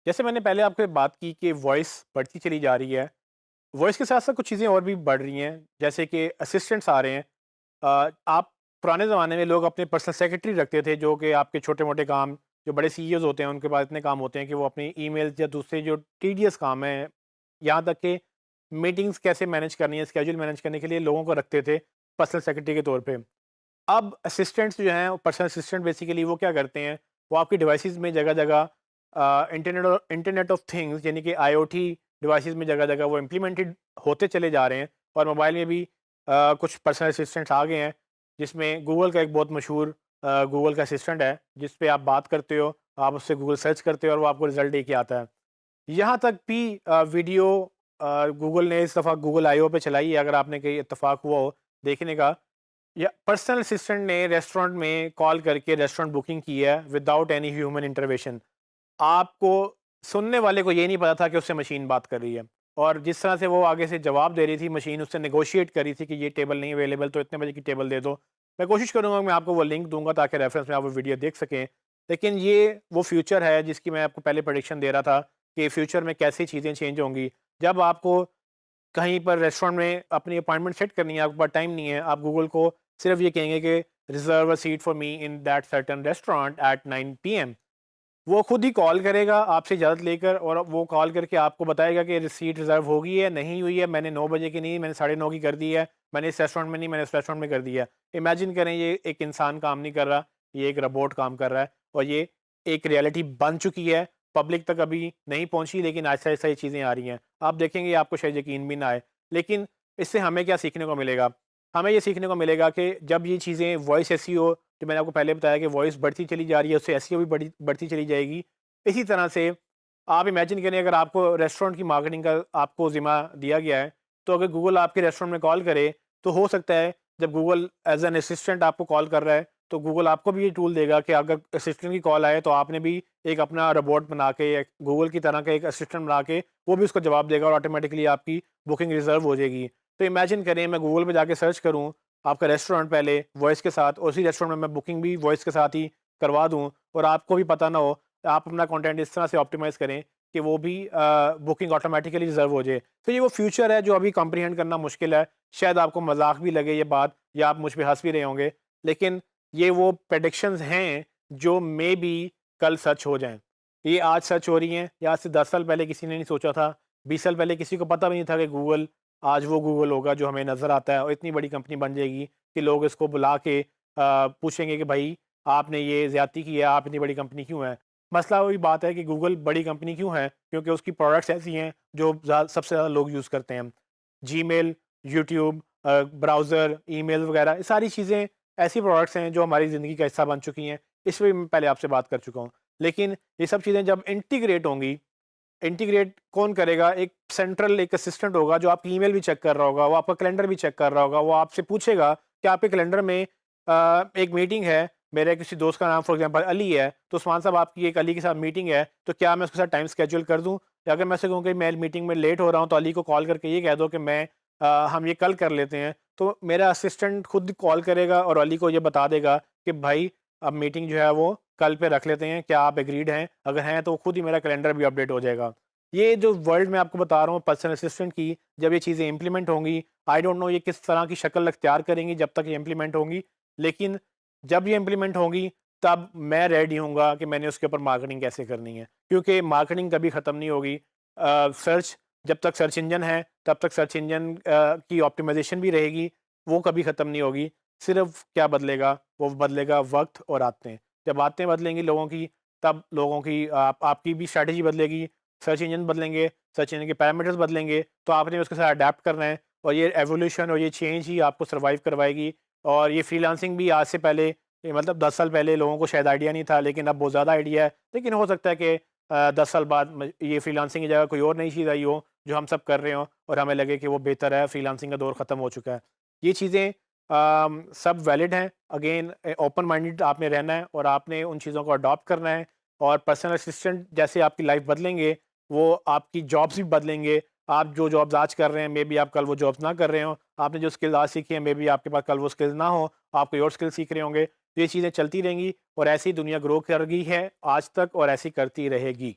जैसे मैंने पहले आपसे बात की कि वॉइस बढ़ती चली जा रही है। वॉइस के साथ-साथ कुछ चीज़ें और भी बढ़ रही हैं, जैसे कि असिस्टेंट्स आ रहे हैं। आप पुराने ज़माने में लोग अपने पर्सनल सेक्रेटरी रखते थे, जो कि आपके छोटे-मोटे काम, जो बड़े सीईओज़ होते हैं, उनके पास इतने काम होते हैं कि वो अपनी ईमेल्स या दूसरे जो टीडियस काम हैं, यहाँ तक कि मीटिंग्स कैसे मैनेज करनी है, स्केड्यूल मैनेज करने के लिए लोगों को रखते थे, पर्सनल सेक्रेटरी के तौर पे। अब असिस्टेंट्स जो हैं, पर्सनल असिस्टेंट बेसिकली वो क्या करते हैं, वो आपकी डिवाइसेज़ में जगह-जगह इंटरनेट ऑफ थिंग्स यानी कि आईओटी डिवाइसेज़ में जगह-जगह वो इम्प्लीमेंटेड होते चले जा रहे हैं और मोबाइल में भी कुछ पर्सनल असिस्टेंट्स आ गए हैं, जिसमें गूगल का एक बहुत मशहूर गूगल का असिस्टेंट है, जिस पे आप बात करते हो, आप उससे गूगल सर्च करते हो और वो आपको रिज़ल्ट दे के आता है। यहाँ तक भी वीडियो गूगल ने इस दफ़ा गूगल आईओ पे चलाई है, अगर आपने कहीं इत्तेफ़ाक हुआ हो देखने का, या पर्सनल असिस्टेंट ने रेस्टोरेंट में कॉल करके रेस्टोरेंट बुकिंग की है विदाउट एनी ह्यूमन इंटरवेंशन। आपको सुनने वाले को ये नहीं पता था कि उससे मशीन बात कर रही है, और जिस तरह से वो आगे से जवाब दे रही थी, मशीन उससे नेगोशिएट कर रही थी कि ये टेबल नहीं अवेलेबल तो इतने बजे की टेबल दे दो। मैं कोशिश करूँगा, मैं आपको वो लिंक दूँगा ताकि रेफरेंस में आप वो वीडियो देख सकें। लेकिन ये वो फ्यूचर है जिसकी मैं आपको पहले प्रेडिक्शन दे रहा था कि फ्यूचर में कैसी चीज़ें चेंज होंगी। जब आपको कहीं पर रेस्टोरेंट में अपनी अपॉइंटमेंट सेट करनी है, आपके पास टाइम नहीं है, आप गूगल को सिर्फ ये कहेंगे कि reserve a seat for me in that certain restaurant eight 9 PM. वो खुद ही कॉल करेगा आपसे इजाज़त लेकर, और वो कॉल करके आपको बताएगा कि सीट रिज़र्व हो गई है, नहीं हुई है, मैंने 9 बजे की नहीं, मैंने साढ़े 9 की कर दी है, मैंने इस रेस्टोरेंट में नहीं, मैंने इस रेस्टोरेंट में कर दी है। इमेजिन करें, ये एक इंसान काम नहीं कर रहा, ये एक रोबोट काम कर रहा है, और ये एक रियलिटी बन चुकी है। पब्लिक तक अभी नहीं पहुँची, लेकिन आहिस्ता-आहिस्ता ये चीज़ें आ रही हैं। आप देखेंगे, आपको शायद यकीन भी ना आए। लेकिन इससे हमें क्या सीखने को मिलेगा? हमें ये सीखने को मिलेगा कि जब ये चीज़ें वॉइस एसईओ, जो मैंने आपको पहले बताया कि वॉइस बढ़ती चली जा रही है, उससे एसईओ भी बढ़ती चली जाएगी। इसी तरह से आप इमेजिन करें, अगर आपको रेस्टोरेंट की मार्केटिंग का आपको ज़िम्मा दिया गया है, तो अगर गूगल आपके रेस्टोरेंट में कॉल करे, तो हो सकता है जब गूगल एज़ एन असिस्टेंट आपको कॉल कर रहा है, तो गूगल आपको भी ये टूल देगा कि अगर असिस्टेंट की कॉल आए, तो आपने भी एक अपना रोबोट बना के, एक गूगल की तरह का एक असिस्टेंट बना के, वो भी उसको जवाब देगा और ऑटोमेटिकली आपकी बुकिंग रिज़र्व हो जाएगी। तो इमेजिन करें, मैं गूगल पे जाके सर्च करूँ आपका रेस्टोरेंट पहले वॉइस के साथ, और उसी रेस्टोरेंट में मैं बुकिंग भी वॉइस के साथ ही करवा दूँ, और आपको भी पता ना हो। आप अपना कंटेंट इस तरह से ऑप्टिमाइज़ करें कि वो भी बुकिंग ऑटोमेटिकली रिज़र्व हो जाए। तो ये वो फ्यूचर है जो अभी कॉम्प्रिहेंड करना मुश्किल है। शायद आपको मज़ाक भी लगे ये बात, या आप मुझ पे हँस भी रहे होंगे, लेकिन ये वो प्रेडिक्शंस हैं जो मेबी कल सच हो जाएँ। ये आज सच हो रही हैं, या आज से 10 साल पहले किसी ने नहीं सोचा था, 20 साल पहले किसी को पता भी नहीं था कि गूगल आज वो गूगल होगा जो हमें नज़र आता है, और इतनी बड़ी कंपनी बन जाएगी कि लोग इसको बुला के पूछेंगे कि भाई, आपने ये ज़्यादती की है, आप इतनी बड़ी कंपनी क्यों हैं? मसला वही बात है कि गूगल बड़ी कंपनी क्यों है? क्योंकि उसकी प्रोडक्ट्स ऐसी हैं जो सबसे ज़्यादा लोग यूज़ करते हैं। जीमेल, यूट्यूब, ब्राउज़र, ईमेल वगैरह, ये सारी चीज़ें ऐसी प्रोडक्ट्स हैं जो हमारी ज़िंदगी का हिस्सा बन चुकी हैं। इस पे मैं पहले आपसे बात कर चुका हूँ। लेकिन ये सब चीज़ें जब इंटीग्रेट होंगी, इंटीग्रेट कौन करेगा? एक सेंट्रल एक असिस्टेंट होगा जो आपकी ईमेल भी चेक कर रहा होगा, वो आपका कैलेंडर भी चेक कर रहा होगा। वो आपसे पूछेगा कि आपके कैलेंडर में एक मीटिंग है, मेरे किसी दोस्त का नाम फॉर एग्ज़ाम्पल अली है, तो उस्मान साहब आपकी एक अली के साथ मीटिंग है, तो क्या मैं उसके साथ टाइम शेड्यूल कर दूँ? या अगर मैं उससे कहूँ कि मैं मीटिंग में लेट हो रहा हूँ, तो अली को कॉल करके ये कह दो कि हम ये कल कर लेते हैं। तो मेरा असिस्टेंट खुद कॉल करेगा और अली को ये बता देगा कि भाई, अब मीटिंग जो है वो कल पे रख लेते हैं, क्या आप एग्रीड हैं? अगर हैं तो खुद ही मेरा कैलेंडर भी अपडेट हो जाएगा। ये जो वर्ल्ड मैं आपको बता रहा हूँ पर्सनल असिस्टेंट की, जब ये चीज़ें इम्प्लीमेंट होंगी, आई डोंट नो ये किस तरह की शक्ल अख्तियार करेंगी जब तक ये इम्प्लीमेंट होंगी। लेकिन जब ये इम्प्लीमेंट होंगी, तब मैं रेडी होऊँगा कि मैंने उसके ऊपर मार्केटिंग कैसे करनी है। क्योंकि मार्केटिंग कभी ख़त्म नहीं होगी। सर्च, जब तक सर्च इंजन है, तब तक सर्च इंजन की ऑप्टिमाइज़ेशन भी रहेगी, वो कभी ख़त्म नहीं होगी। सिर्फ़ क्या बदलेगा, वो बदलेगा वक़्त और आदतें। जब आदतें बदलेंगी लोगों की, तब लोगों की आपकी भी स्ट्रैटेजी बदलेगी, सर्च इंजन बदलेंगे, सर्च इंजन के पैरामीटर्स बदलेंगे, तो आपने उसके साथ अडैप्ट करना है, और ये एवोल्यूशन और ये चेंज ही आपको सर्वाइव करवाएगी। और ये फ्रीलांसिंग भी आज से पहले, ये मतलब 10 साल पहले लोगों को शायद आइडिया नहीं था, लेकिन अब बहुत ज़्यादा आइडिया है। लेकिन हो सकता है कि 10 साल बाद ये फ्रीलांसिंग की जगह कोई और नई चीज़ आई हो, जो हम सब कर रहे हों, और हमें लगे कि वो बेहतर है, फ्रीलांसिंग का दौर ख़त्म हो चुका है। ये चीज़ें सब वैलिड हैं। अगेन ओपन माइंडेड आपने रहना है, और आपने उन चीज़ों को अडॉप्ट करना है। और पर्सनल असिस्टेंट जैसे आपकी लाइफ बदलेंगे, वो आपकी जॉब्स भी बदलेंगे। आप जो जॉब्स आज कर रहे हैं, मे बी आप कल वो जॉब्स ना कर रहे हो। आपने जो स्किल आज सीखी है, मे बी आपके पास कल वो स्किल्स ना हो, आप कोई और स्किल सीख रहे होंगे। तो ये चीज़ें चलती रहेंगी, और ऐसी दुनिया ग्रो कर रही है आज तक, और ऐसी करती रहेगी।